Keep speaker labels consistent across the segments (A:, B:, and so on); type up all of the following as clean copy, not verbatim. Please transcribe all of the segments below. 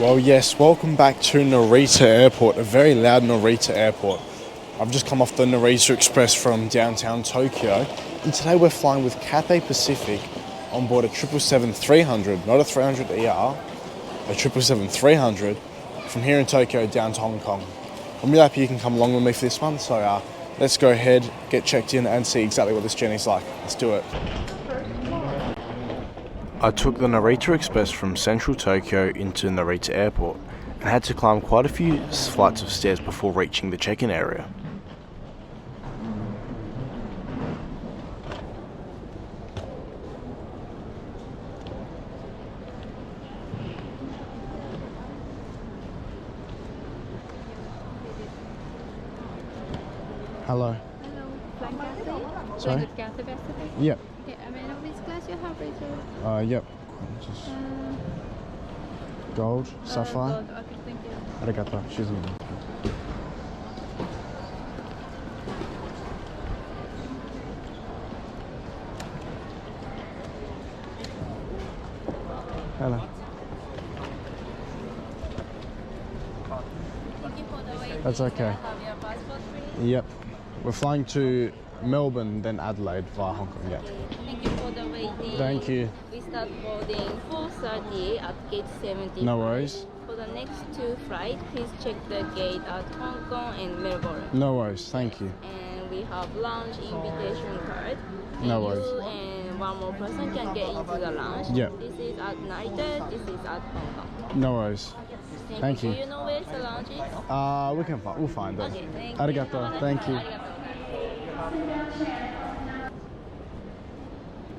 A: Well, yes, welcome back to Narita Airport, a very loud Narita airport. I've just come off the Narita Express from downtown Tokyo, and today we're flying with Cathay Pacific on board a 777-300, not a 300ER, a 777-300 from here in Tokyo down to Hong Kong. I'm really happy you can come along with me for this one, so let's go ahead, get checked in and see exactly what this journey's like. Let's do it. I took the Narita Express from central Tokyo into Narita Airport and had to climb quite a few flights of stairs before reaching the check-in area. Hello.
B: Hello, flying Cathay?
A: Sorry?
B: Flying Cathay Pacific?
A: Yep.
B: Okay, I mean, which class you have reserved?
A: Yep. Just gold, sapphire.
B: Gold. Okay, thank you.
A: Arigato. She's in. Hello.
B: Thank you for the wait.
A: That's okay.
B: Have your passport please?
A: Yep. We're flying to Melbourne, then Adelaide via Hong Kong. Yeah.
B: Okay, thank you for the waiting.
A: Thank you.
B: We start boarding 4:30 at gate 70.
A: No worries.
B: For the next two flights, please check the gate at Hong Kong and Melbourne.
A: No worries. Thank you.
B: And we have lounge invitation card.
A: No
B: And
A: worries.
B: You and one more person can get into the lounge.
A: Yep.
B: This is at Narita, this is at Hong Kong.
A: No worries. Thank you.
B: Do you know where the lounge is?
A: We'll find it.
B: Okay, thank you.
A: Arigato. Thank you.
B: Arigato.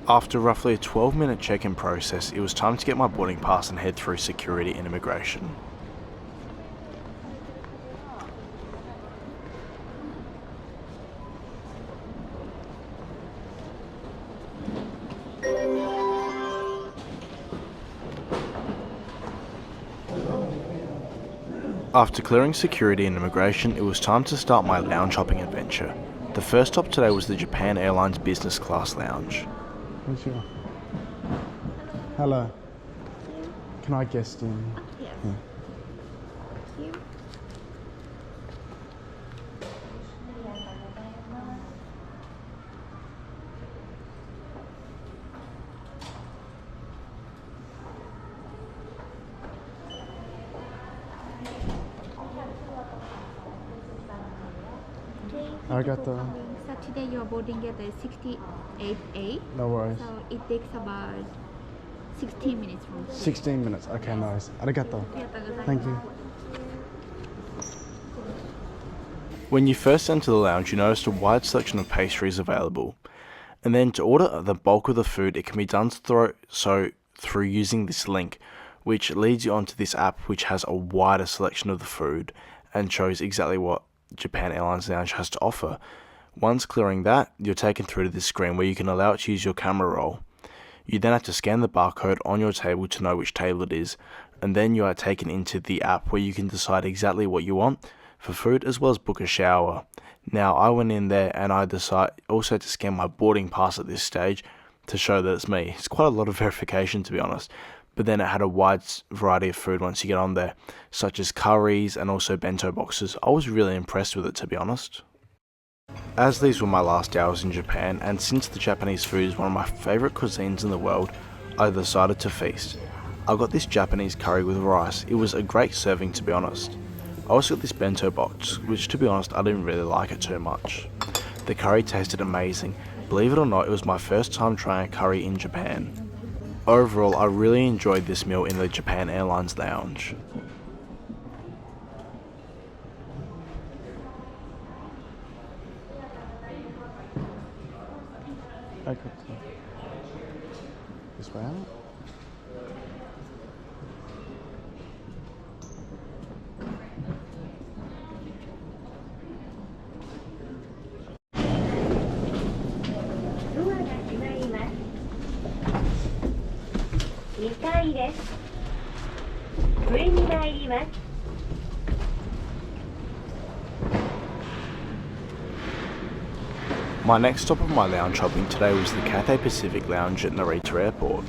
A: After roughly a 12-minute check-in process, it was time to get my boarding pass and head through security and immigration. After clearing security and immigration, it was time to start my lounge hopping adventure. The first stop today was the Japan Airlines business class lounge. Bonjour. Hello. Can I guest in?
B: Yes.
A: Yeah.
B: Thank you.
A: Arigato.
B: Saturday you are boarding at the 68A.
A: No worries.
B: So it takes about 16 minutes from here.
A: 16 minutes. Okay, nice. Arigato. Thank you. When you first enter the lounge, you notice a wide selection of pastries available. And then to order the bulk of the food, it can be done through using this link, which leads you onto this app which has a wider selection of the food and shows exactly what Japan Airlines Lounge has to offer. Once clearing that, you're taken through to this screen where you can allow it to use your camera roll. You then have to scan the barcode on your table to know which table it is, and then you are taken into the app where you can decide exactly what you want for food as well as book a shower. Now I went in there and I decided also to scan my boarding pass at this stage to show that it's me. It's quite a lot of verification, to be honest. But then it had a wide variety of food once you get on there, such as curries and also bento boxes. I was really impressed with it, to be honest. As these were my last hours in Japan, and since the Japanese food is one of my favourite cuisines in the world, I decided to feast. I got this Japanese curry with rice. It was a great serving, to be honest. I also got this bento box, which to be honest I didn't really like it too much. The curry tasted amazing. Believe it or not, it was my first time trying a curry in Japan. Overall, I really enjoyed this meal in the Japan Airlines lounge. Okay. This way out. My next stop of my lounge hopping today was the Cathay Pacific lounge at Narita Airport.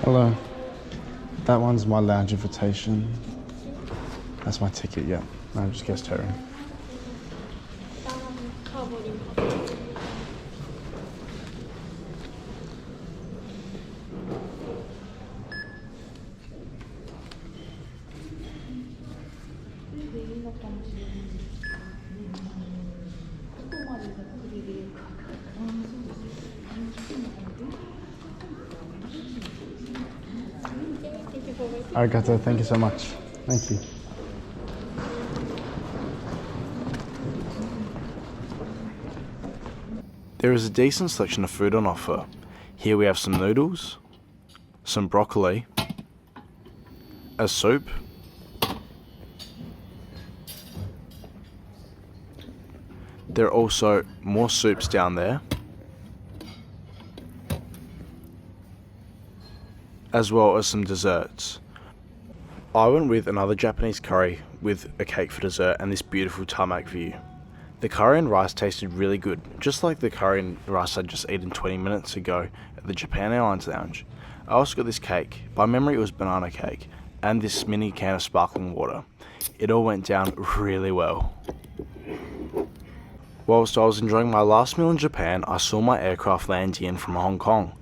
A: Hello. That one's my lounge invitation. That's my ticket, yeah. No, just guest her in. Arigato, thank you so much. Thank you. There is a decent selection of food on offer. Here we have some noodles, some broccoli, a soup, there are also more soups down there, as well as some desserts. I went with another Japanese curry with a cake for dessert and this beautiful tarmac view. The curry and rice tasted really good, just like the curry and rice I'd just eaten 20 minutes ago at the Japan Airlines lounge. I also got this cake, by memory it was banana cake, and this mini can of sparkling water. It all went down really well. Whilst I was enjoying my last meal in Japan, I saw my aircraft land in from Hong Kong.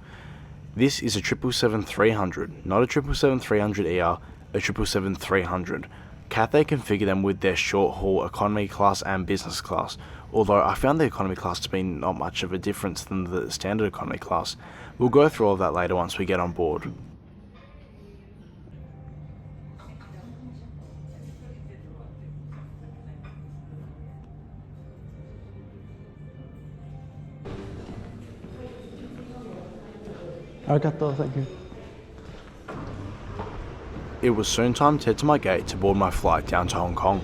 A: This is a 777-300, not a 777-300ER, a 777-300. Cathay configure them with their short-haul economy class and business class, although I found the economy class to be not much of a difference than the standard economy class. We'll go through all of that later once we get on board. Arigato, thank you. It was soon time to head to my gate to board my flight down to Hong Kong.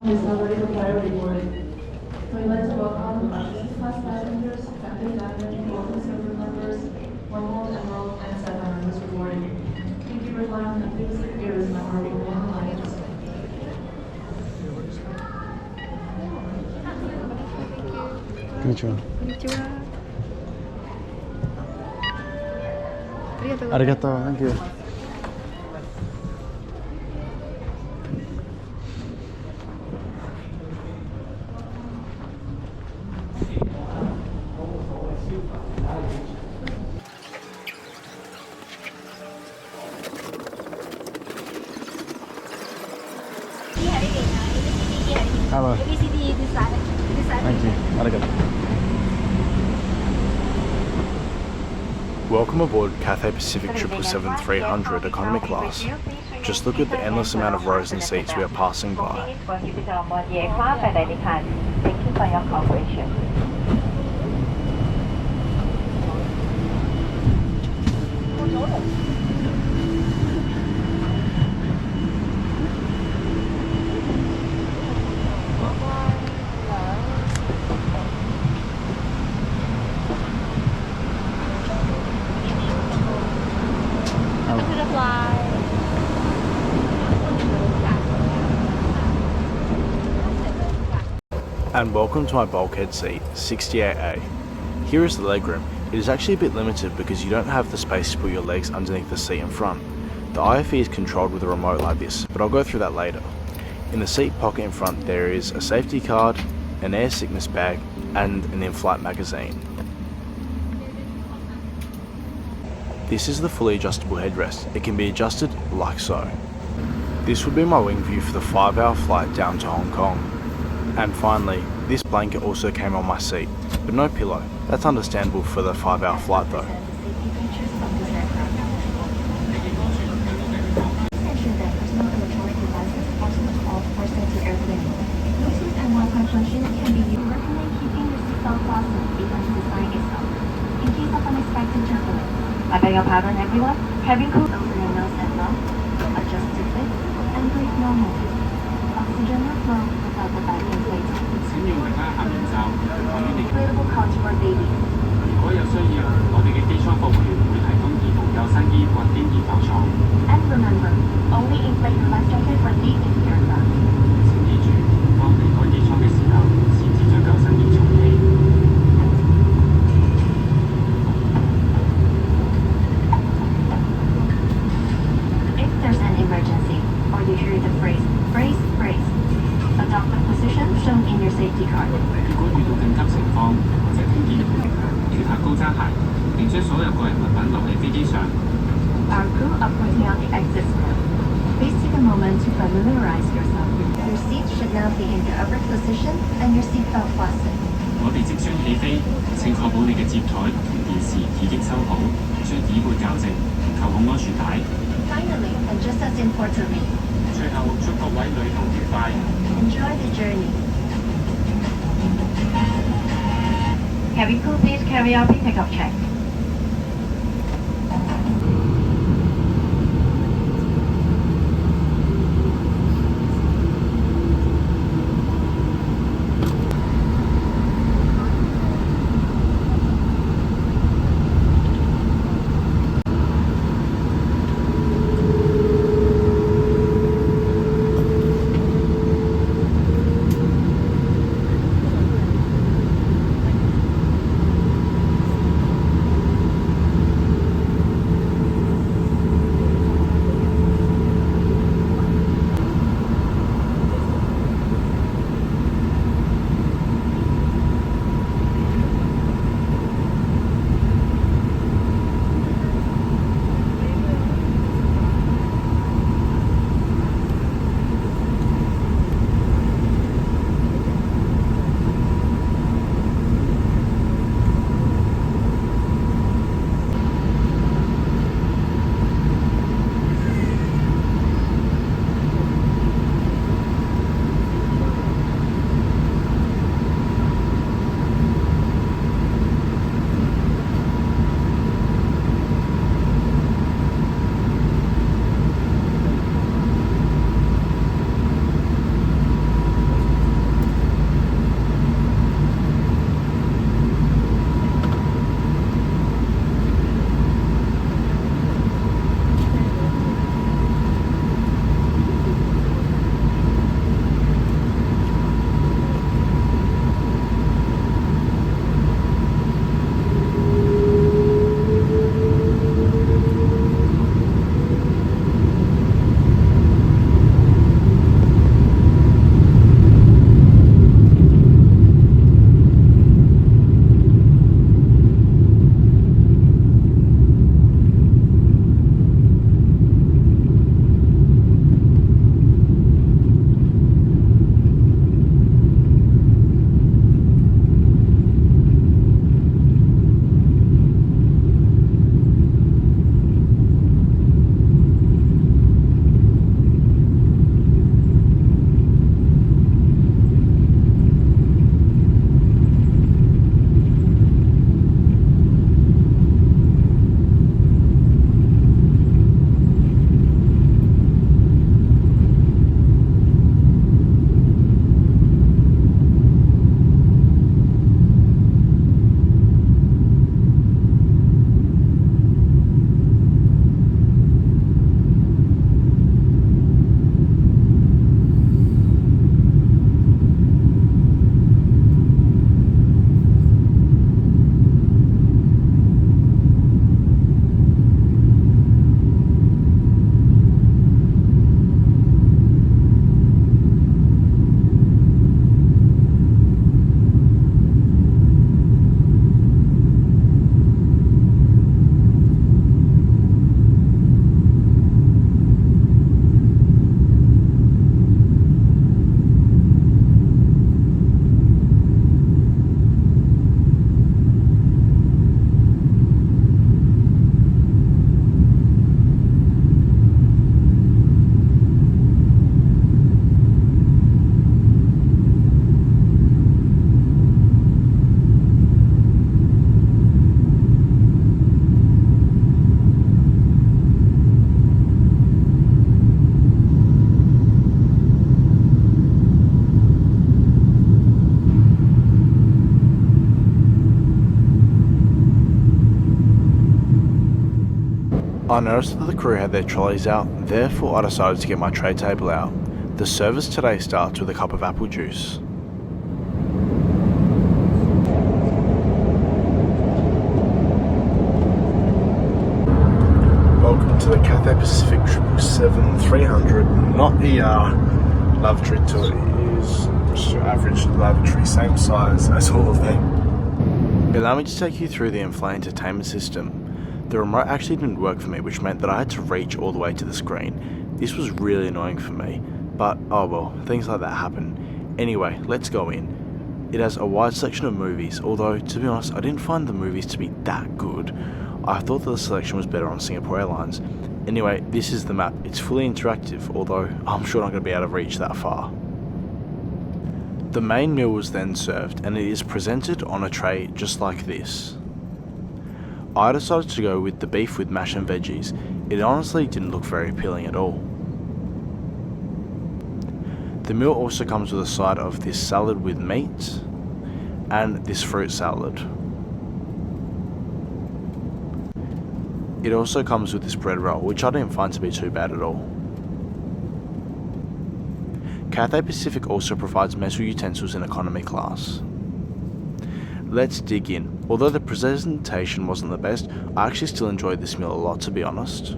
C: Is already the priority boarding. We'd like to welcome business class passengers, family dining, local service members, Wormhole, Emerald, and Seven members for boarding. Thank you for flying on the Pacific Airlines network of Airlines.
A: Konnichiwa.
D: Konnichiwa.
A: Arigato, thank you. Hello. Thank you. Arigato. Welcome aboard Cathay Pacific 777-300 economy class. Just look at the endless amount of rows and seats we are passing by.
E: Thank you for your cooperation.
A: And welcome to my bulkhead seat, 68A. Here is the legroom. It is actually a bit limited because you don't have the space to put your legs underneath the seat in front. The IFE is controlled with a remote like this, but I'll go through that later. In the seat pocket in front there is a safety card, an air sickness bag, and an Inflight magazine. This is the fully adjustable headrest. It can be adjusted like so. This would be my wing view for the 5-hour flight down to Hong Kong. And finally, this blanket also came on my seat, but no pillow. That's understandable for the 5-hour flight though.
E: I beg your pardon, everyone. Cabin crew, open your nose and mouth, adjust to fit, and breathe normal. Oxygen will flow without the bag inflating. Inflatable couch for baby.
D: 如果有需要，我哋嘅機艙服務員會提供兒童救生衣或嬰兒浮床。
E: And remember, only inflate your life jacket when leaving the aircraft.
D: 請記住，當離開機艙嘅時候，先至將救生衣重起。
E: If there's an emergency, or you hear the phrase, brace, brace, adopt the position shown in your safety card.
D: 如果遇到緊急情況或者聽見脱下高踭鞋，並將所有個人物品留喺飛機上。
E: Our crew are putting out the exit script. Please take a moment to familiarize yourself. Your seat should now be in the upper position and your seatbelt fastened.
D: 我哋即將起飛，請確保你嘅接台同電視已經收好，將椅背校正，扣好安全帶。
E: Finally, and just as importantly,
D: 最後祝各位旅途愉快。
E: enjoy the journey. Cabin crew, please carry out the pickup check.
A: noticed that the crew had their trolleys out, therefore I decided to get my tray table out. The service today starts with a cup of apple juice. Welcome to the Cathay Pacific 777-300, not the lavatory toilet. It is just your average lavatory, same size as all of them. Allow me to take you through the Inflight entertainment system. The remote actually didn't work for me, which meant that I had to reach all the way to the screen. This was really annoying for me, but oh well, things like that happen. Anyway, let's go in. It has a wide selection of movies, although to be honest, I didn't find the movies to be that good. I thought that the selection was better on Singapore Airlines. Anyway, this is the map. It's fully interactive, although I'm sure not going to be able to reach that far. The main meal was then served, and it is presented on a tray just like this. I decided to go with the beef with mash and veggies. It honestly didn't look very appealing at all. The meal also comes with a side of this salad with meat and this fruit salad. It also comes with this bread roll, which I didn't find to be too bad at all. Cathay Pacific also provides metal utensils in economy class. Let's dig in. Although the presentation wasn't the best, I actually still enjoyed this meal a lot, to be honest.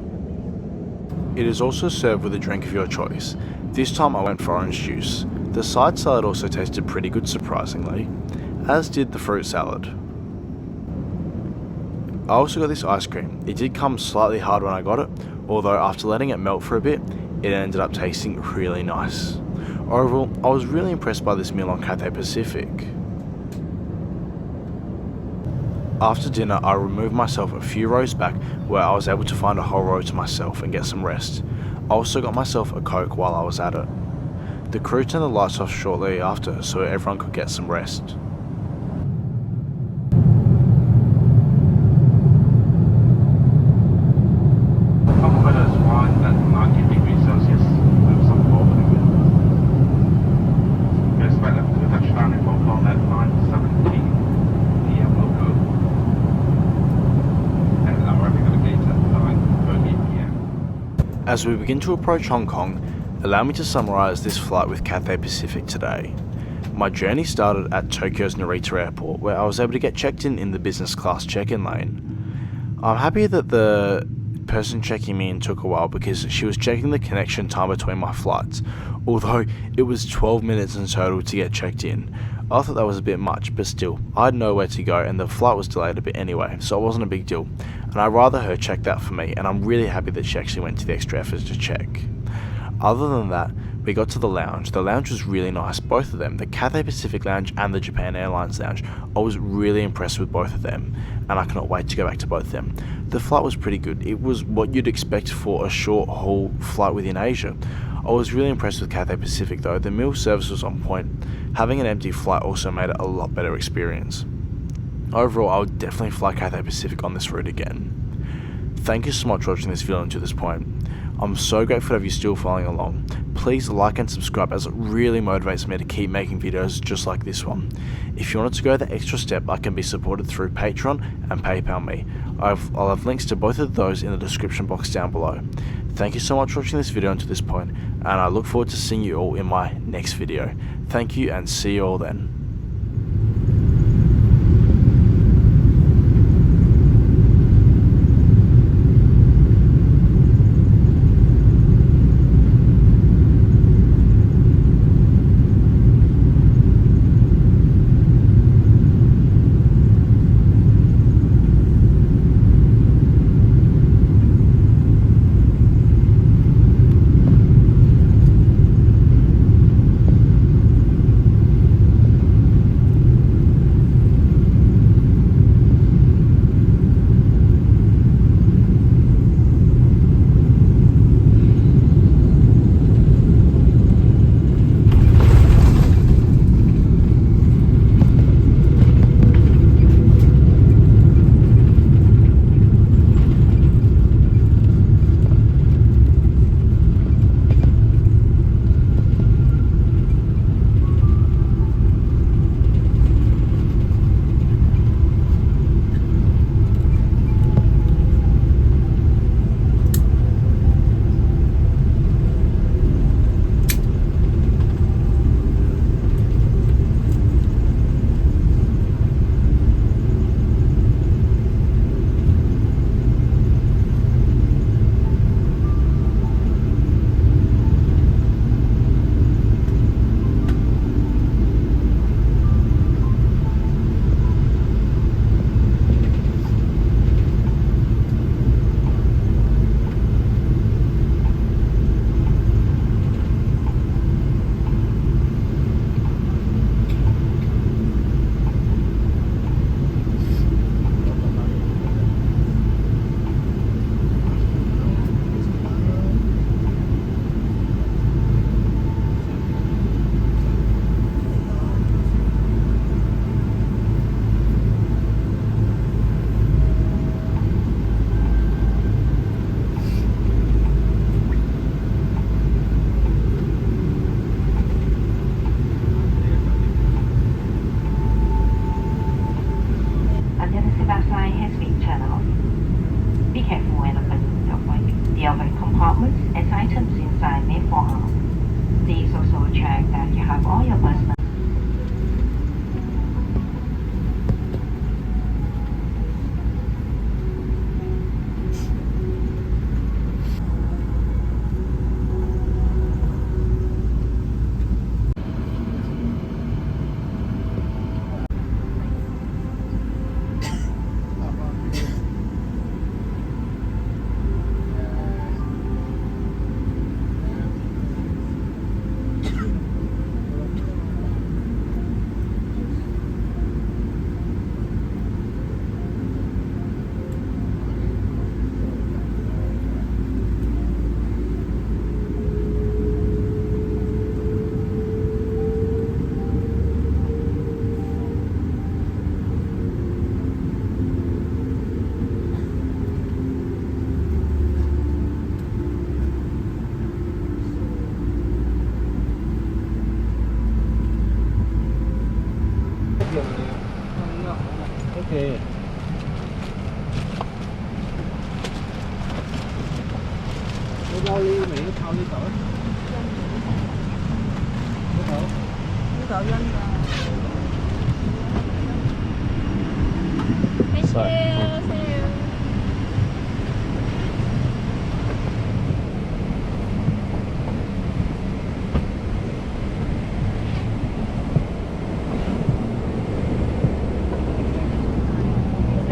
A: It is also served with a drink of your choice. This time I went for orange juice. The side salad also tasted pretty good, surprisingly, as did the fruit salad. I also got this ice cream. It did come slightly hard when I got it, although after letting it melt for a bit, it ended up tasting really nice. Overall, I was really impressed by this meal on Cathay Pacific. After dinner, I removed myself a few rows back where I was able to find a whole row to myself and get some rest. I also got myself a Coke while I was at it. The crew turned the lights off shortly after so everyone could get some rest.
F: Temperature is 190 degrees Celsius with some cold liquid. We expect them to touch down in Hong Kong at 9:17 p.m. local, and I'm arriving at the gate at 9:30 p.m.
A: As we begin to approach Hong Kong, allow me to summarize this flight with Cathay Pacific today. My journey started at Tokyo's Narita Airport, where I was able to get checked in the business class check-in lane. I'm happy that the person checking me in took a while because she was checking the connection time between my flights, although it was 12 minutes in total to get checked in. I thought that was a bit much, but still, I had nowhere to go and the flight was delayed a bit anyway, so it wasn't a big deal, and I'd rather her check that for me, and I'm really happy that she actually went to the extra effort to check. Other than that, we got to the lounge. The lounge was really nice, both of them, the Cathay Pacific lounge and the Japan Airlines lounge. I was really impressed with both of them, and I cannot wait to go back to both of them. The flight was pretty good. It was what you'd expect for a short haul flight within Asia. I was really impressed with Cathay Pacific though. The meal service was on point. Having an empty flight also made it a lot better experience. Overall, I would definitely fly Cathay Pacific on this route again. Thank you so much for watching this video to this point. I'm so grateful to have you still following along. Please like and subscribe as it really motivates me to keep making videos just like this one. If you wanted to go the extra step, I can be supported through Patreon and PayPal me. I'll have links to both of those in the description box down below. Thank you so much for watching this video to this point, and I look forward to seeing you all in my next video. Thank you and see you all then.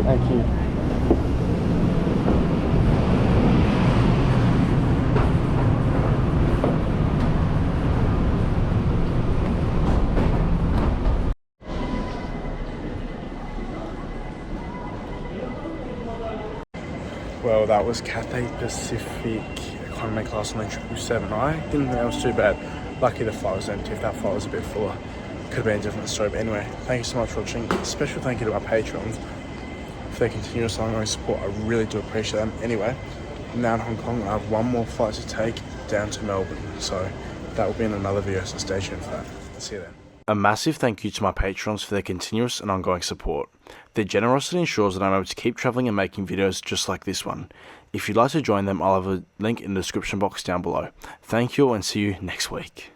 A: Thank you. Well, that was Cathay Pacific economy class on the 777. I didn't think that was too bad. Lucky the flight was empty. If that flight was a bit fuller, could have been a different story. But anyway, thank you so much for watching. Special thank you to my patrons for their continuous ongoing support. I really do appreciate them. Anyway, I'm now in Hong Kong. I have one more flight to take down to Melbourne. So that will be in another video, so stay tuned for that. See you then. A massive thank you to my patrons for their continuous and ongoing support. Their generosity ensures that I'm able to keep travelling and making videos just like this one. If you'd like to join them, I'll have a link in the description box down below. Thank you all and see you next week.